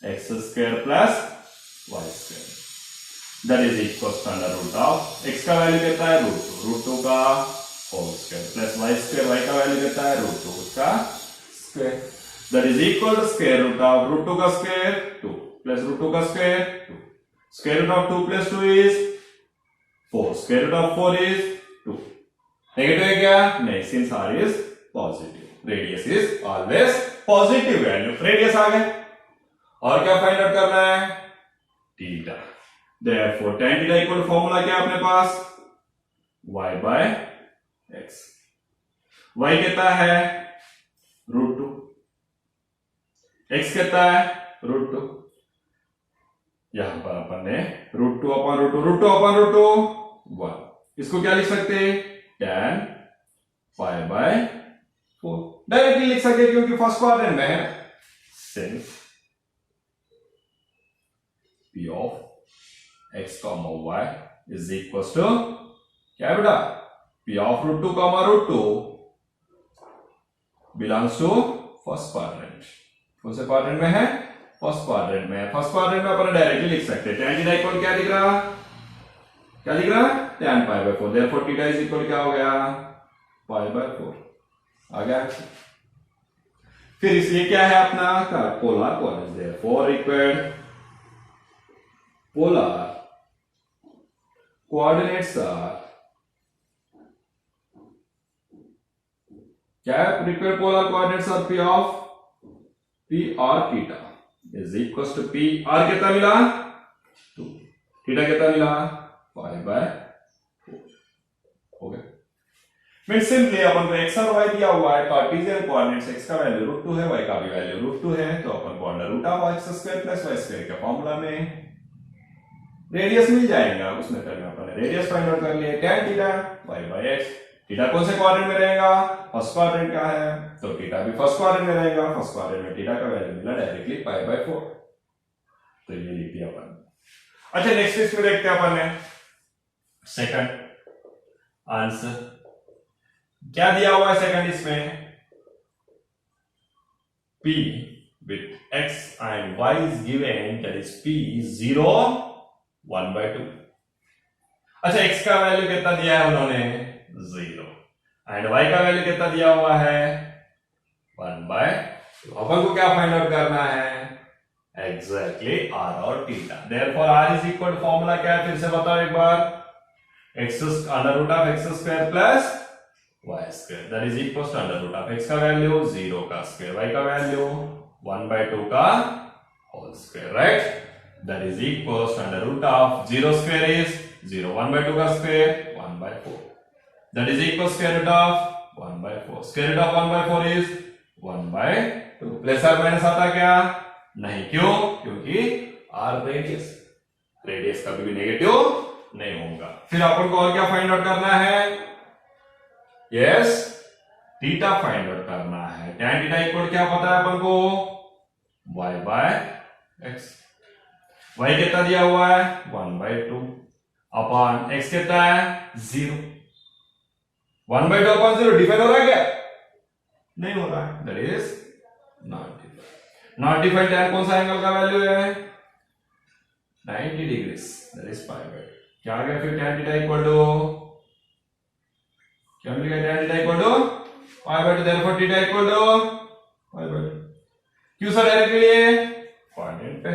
S1: x square plus y square, that is equal to √of x का वैल्यू कितना है? √2 का whole square plus y square, y का वैल्यू कितना है? √2 का square, that is equal to square root of √2 का स्क्वायर 2, प्लस रूट 2 का square 2, square root of 2 plus 2 is 4, square root of 4 is 2। Negative है क्या? नहीं, since r is positive, radius is always positive value. Radius आ गए, और क्या find out करना है? Theta. Therefore tan theta equal formula क्या अपने पास? y by x। y कितना है? रूट 2, x कितना है? रूट 2। यहां पर अपन ने root 2 upon root 2, root 2 upon root 2 1। इसको क्या लिख सकते हैं? tan पाई बाय 4 डायरेक्टली लिख सकते हैं क्योंकि फर्स्ट क्वाड्रेंट में है। Since p of x comma y is equal to क्या बेटा? p of root 2 comma root 2 belongs to first quadrant. कौन से क्वाड्रेंट में है? फर्स्ट क्वाड्रेंट में। फर्स्ट क्वाड्रेंट में अपन डायरेक्टली लिख सकते हैं। tan थीटा इक्वल क्या दिख रहा? क्या दिख रहा? tan pi by 4। Therefore theta is equal क्या हो गया? पाई बाय 4 आ गया। फिर इसलिए क्या है अपना? Polar coordinates. Therefore required polar coordinates are क्या है? required polar coordinates are p or theta is equals to p r कितना मिला? 2, थीटा कितना मिला? पाई बाय 4 हो गया। मीन सिंपली अपन को x और y दिया हुआ है, कार्टेशियन कोऑर्डिनेट्स x का वैल्यू रूट 2 है, y का भी वैल्यू रूट 2 है, तो अपन को under root of x square plus y square के फॉर्मूला में रेडियस मिल जाएगा। उस मेथड में अपन ने रेडियस फाइंड आउट कर लिए। tan theta y by x। Theta कौन से क्वाड्रेंट में रहेगा? फर्स्ट क्वाड्रेंट का है, तो थीटा भी फर्स्ट क्वाड्रेंट में रहेगा। फर्स्ट क्वाड्रेंट में थीटा का वैल्यू मिला डायरेक्टली पाई बाय 4, तो ये लिख दिया अपन। अच्छा, नेक्स्ट इसमें देखते हैं अपन ने सेकंड आंसर क्या दिया हुआ है। सेकंड इसमें p with x and y is given, that is p 0 1 by 2। अच्छा, x का वैल्यू कितना दिया है उन्होंने? 0, एंड y का वैल्यू कितना दिया हुआ है? 1 by 2। अपन को क्या फाइंड आउट करना है? एग्जैक्टली r और theta. Therefore r is equal to formula क्या है? फिर से बताओ एक बार। x under root of x square plus y square that is equal to under root of x का वैल्यू 0 का स्क्वायर, y का वैल्यू 1 by 2 का whole square, right? That is equals to under root of 0 square is 0, 1 by 2 का square 1 by 4. That is equals square root of 1 by 4. Square root of 1 by 4 is 1 by 2. Plus और minus आता क्या? नहीं, क्यों? क्योंकि r radius, radius कभी भी negative नहीं होगा। फिर अपन को और क्या फाइंड आउट करना है? यस, थीटा फाइंड आउट करना है। tan थीटा इक्वल क्या पता है अपन को? y by x। y कितना दिया हुआ है? 1 by 2 अपॉन x कितना है? 0। 1 by 2 अपॉन 0 डिफाइन हो रहा है क्या? नहीं हो रहा है, that is not define. Not define tan कौन सा एंगल का वैल्यू है? 90 degrees, that is pi by 2। क्या आ गया फिर? tan थीटा इक्वल टू क्या मिल गया? tan theta equal to pi by 2, therefore theta equal to pi by 2। क्यों सर? डायरेक्टली ये क्वाड्रेंट पे,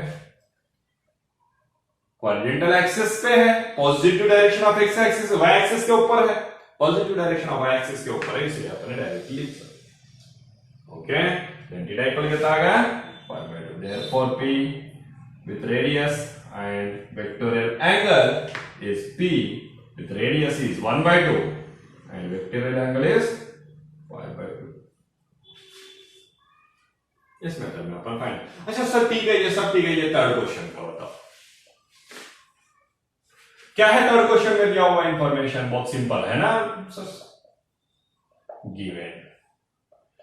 S1: क्वाड्रेंटल एक्सिस पे है, positive direction of x axis, y axis के ऊपर है, positive direction of y axis के ऊपर है, इसलिए अपन डायरेक्टली लिख सकते। ओके, tan थीटा इक्वल कितना आ गया? पाई by 2। Therefore p with radius and vectorial angle is p with radius is 1 by 2 and vectorial angle is pi by 2। इस मेथड में अपन फाइंड। अच्छा सर ठीक है, ये सब ठीक है, ये थर्ड क्वेश्चन का बताओ क्या है। थर्ड क्वेश्चन में दिया हुआ इंफॉर्मेशन बहुत सिंपल है ना सर। गिवन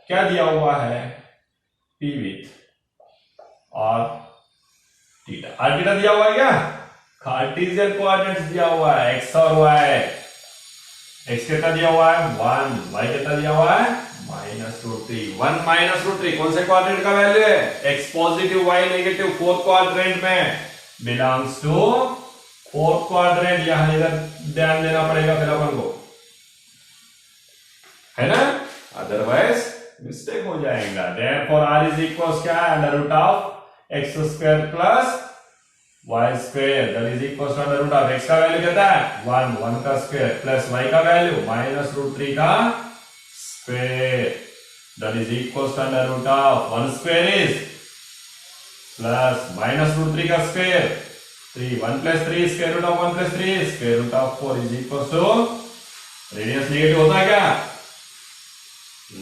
S1: क्या दिया हुआ है? p विथ और थीटा, और थीटा दिया हुआ है क्या? कार्टेशियन कोऑर्डिनेट्स दिया हुआ है, x और y। x कितना दिया हुआ है? 1, y कितना दिया हुआ है? -√3। 1 -√3 कौन से क्वाड्रेंट का वैल्यू है? x positive y negative, fourth quadrant में बिलोंग्स टू फोर्थ क्वाड्रेंट। यहां इधर ध्यान देना पड़ेगा फिर अपन को, है ना, अदरवाइज मिस्टेक हो जाएगा। देयरफॉर r इज इक्वल्स क्या है? Under root of x square plus y square that is equal to under root of x का वैल्यू कितना है 1 का स्क्वायर प्लस वाई का वैल्यू माइनस रूट 3 का square that is equal to under root of 1 square is plus minus root 3 का square 3 1 plus 3 square root of 1 plus 3 square root of 4 is equal to radius negative होता है क्या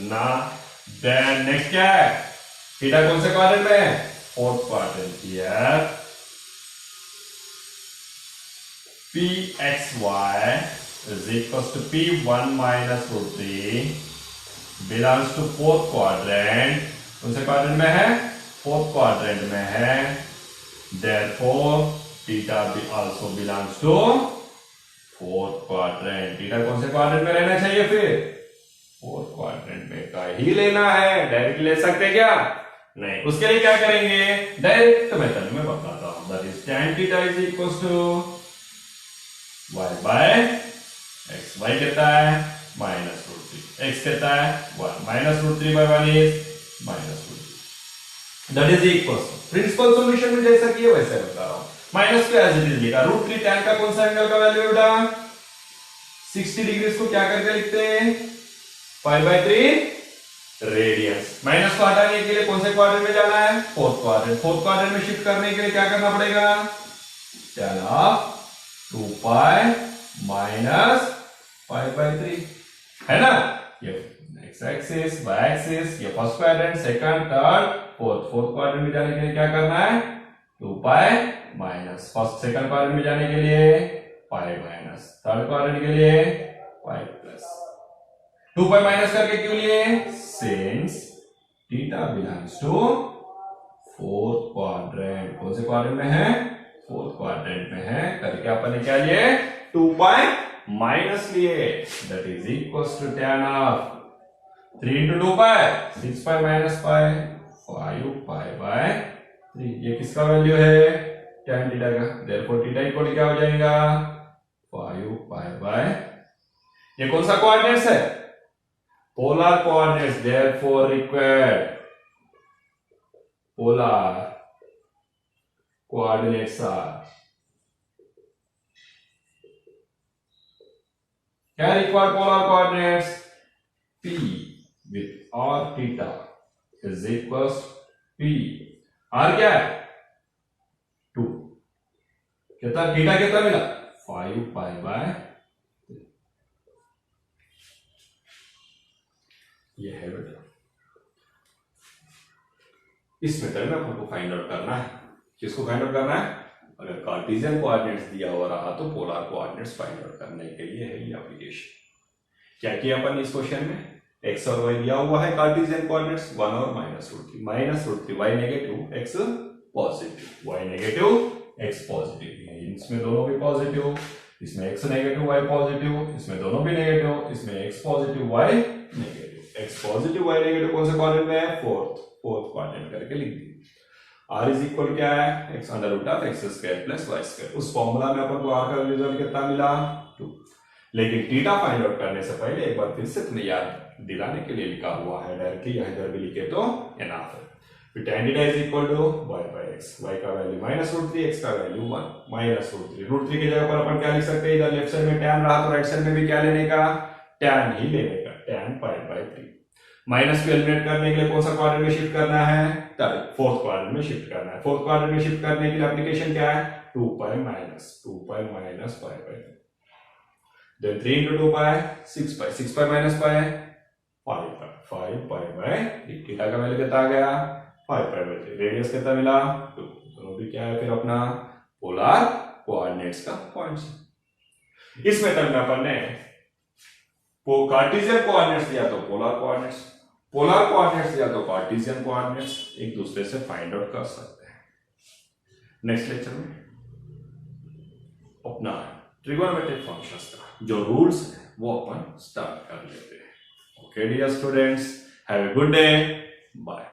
S1: ना। Then next क्या है theta कौन से क्वाड्रेंट में है fourth quadrant here pxy is equals to p1 minus root 3 belongs to fourth quadrant कौन से क्वाड्रेंट में है फोर्थ क्वाड्रेंट में है therefore theta also belongs to fourth quadrant theta कौन से क्वाड्रेंट में रहना चाहिए फिर फोर्थ क्वाड्रेंट में का ही लेना है डायरेक्ट ले सकते क्या नहीं उसके लिए क्या करेंगे डायरेक्ट मेथड में बताता हूं that is tan theta is equal to y by x y कहता है माइनस रूट 3 x कहता है 1 minus root 3 by 1 is minus root 3 that is equal principal solution में जैसा किया वैसे बता रहा हूं माइनस को एज इट इज लिखा रूट 3 tan का कौन सा एंगल का वैल्यू बेटा 60 डिग्री को क्या करके लिखते हैं पाई बाय 3 रेडियस माइनस को हटाने के लिए कौन से क्वाड्रेंट में जाना है फोर्थ क्वाड्रेंट में शिफ्ट करने के लिए क्या करना पड़ेगा tan of 2 pi minus pi by 3 है ना ये x एक्सिस y एक्सिस ये first quadrant second third fourth quadrant में जाने के लिए क्या करना है 2 pi minus first second quadrant में जाने के लिए पाई माइनस थर्ड क्वाड्रेंट के लिए पाई प्लस 2 पाई माइनस करके क्यों लिए since theta belongs to fourth quadrant कौन से क्वाड्रेंट में है फोर्थ क्वाड्रेंट में है करके अपन ने क्या लिए 2 पाई माइनस लिए that is equals to tan of 3 into 2 pi 6 pi minus pi 5 pi by 3 ये किसका वैल्यू है tan थीटा का देयरफॉर थीटा इक्वल क्या हो जाएगा 5 पाई बाय ये कौन सा कोऑर्डिनेट्स है polar coordinates therefore required polar coordinates are क्या required polar coordinates p with r theta is equals p r क्या है 2 कितना थीटा कितना मिला 5 पाई बाय ये है बेटा इस मेथड में आपको फाइंड आउट करना है किसको फाइंड आउट करना है अगर कार्टेशियन कोऑर्डिनेट्स दिया हुआ रहा तो पोलर कोऑर्डिनेट्स फाइंड आउट करने के लिए है ये एप्लीकेशन क्या किया अपन इस क्वेश्चन में x और y दिया हुआ है कार्टेशियन कोऑर्डिनेट्स 1 और minus root 3 y negative x positive y negative x positive इसमें दोनों भी पॉजिटिव इसमें x नेगेटिव y पॉजिटिव इसमें दोनों भी नेगेटिव इसमें x positive y negative x positive y negative कौन से क्वाड्रेंट में है फोर्थ क्वाड्रेंट करके लिख दिया r इज इक्वल क्या है x under root of x square plus y square उस फॉर्मूला में अपन को r का रिजल्ट कितना मिला 2 लेकिन थीटा फाइंड आउट करने से पहले एक बार फिर से तुम्हें याद दिलाने के लिए लिखा हुआ है डायरेक्टली यहां इधर भी लिखे तो एनफ है फिर tan theta is equal to y by x y का वैल्यू माइनस रूट 3 x का वैल्यू 1 माइनस रूट 3 की जगह पर अपन क्या लिख सकते हैं इधर लेफ्ट साइड में tan रहा तो राइट साइड में भी क्या लेने का tan ही लेने का tan पाई बाय 3 माइनस को एलिमिनेट करने के लिए कौन सा क्वाड्रेंट में शिफ्ट करना है फोर्थ क्वाड्रेंट में शिफ्ट करना है फोर्थ क्वाड्रेंट में शिफ्ट करने के लिए एप्लीकेशन क्या है 2 pi minus pi by then 3 into 2 pi 6 pi minus pi 5 pi by theta का वैल्यू कितना आ गया 5 पाई बाय 3 रेडियस कितना मिला 2 दोनों भी क्या है फिर अपना पोलर कोऑर्डिनेट्स का पॉइंट्स इस मेथड में अपन ने कार्टेशियन कोऑर्डिनेट्स दिया तो पोलर कोऑर्डिनेट्स दिया तो कार्टेशियन कोऑर्डिनेट्स एक दूसरे से फाइंड आउट कर सकते हैं नेक्स्ट लेक्चर में अपना ट्रिगोनोमेट्रिक फंक्शंस का जो रूल्स है वो अपन स्टार्ट कर लेते हैं okay dear students have a good day bye